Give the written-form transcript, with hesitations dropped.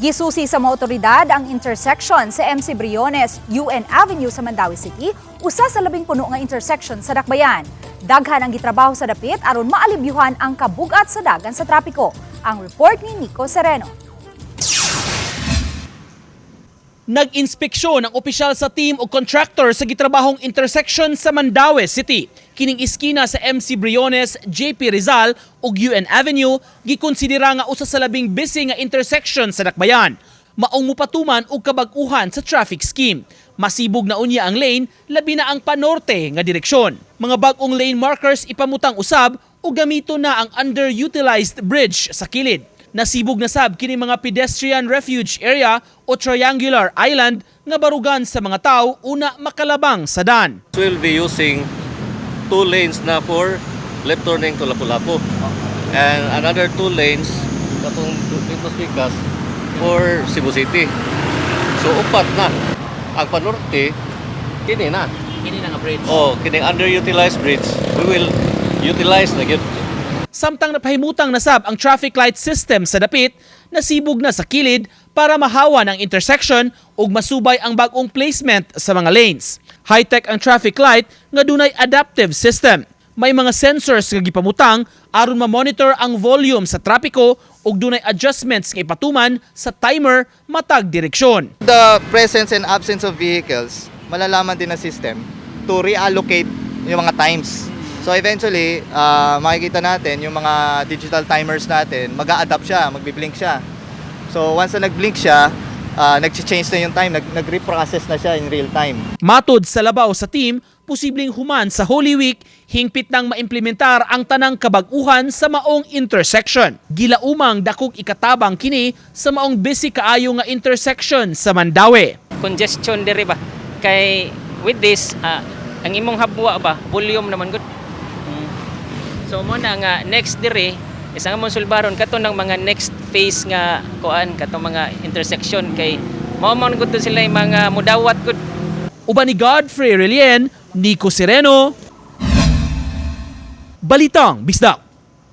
Gisusi sa mga otoridad ang intersection sa MC Briones, UN Avenue sa Mandaue City, usa sa labing puno nga intersection sa Dakbayan. Daghan ang gitrabaho sa dapit aron maalibyuhan ang kabugat sa dagan sa trapiko. Ang report ni Nico Sereno. Nag-inspeksyon ang opisyal sa team o contractor sa gitrabahong intersection sa Mandaue City. Kining iskina sa MC Briones, JP Rizal ug UN Avenue gikonsidera nga usa sa labing busy nga intersection sa Dakbayan. Maong mupatuman og kabag-uhan sa traffic scheme. Masibog na unya ang lane, labi na ang panorte nga direksyon. Mga bag-ong lane markers ipamutang usab ug gamito na ang underutilized bridge sa kilid. Nasibog na sab kini mga pedestrian refuge area o triangular island nga barugan sa mga tao una makalabang sa daan. We'll be using 2 lanes na for left turning to Lapu-Lapu and another 2 lanes katong dito Pikas for Cebu City. So upat na. Ang panorte kini na. Kini na nga bridge. Oh, kining underutilized bridge we will utilize na gyud. Samtang napahimutang nasab ang traffic light system sa dapit, nasibog na sa kilid para mahawan ang intersection ug masubay ang bag-ong placement sa mga lanes. High-tech ang traffic light nga dunay adaptive system. May mga sensors nga gipamutang aron ma-monitor ang volume sa trapiko ug dunay adjustments nga ipatuman sa timer matag direksyon. The presence and absence of vehicles, malalaman din ng system to reallocate yung mga times. So eventually, makikita natin yung mga digital timers natin, mag-a-adapt siya, magbi-blink siya. So once na nag-blink siya, nag-change na yung time, nag-reprocess na siya in real time. Matod sa labaw sa team, posibleng human sa Holy Week, hingpit nang maimplementar ang tanang kabag-uhan sa maong intersection. Gilaumang dakog ikatabang kini sa maong busy kaayo nga intersection sa Mandaue. Congestion diri ba? Kay with this, ang imong habwa ba, volume naman gud. So mo na nga next dire isang among sulbaron kato ng mga next phase nga kuan kato mga intersection kay mao man gud sila yung mga mudawat gud. Uban ni Godfrey Relien, Nico Sereno, Balitang Bisdak.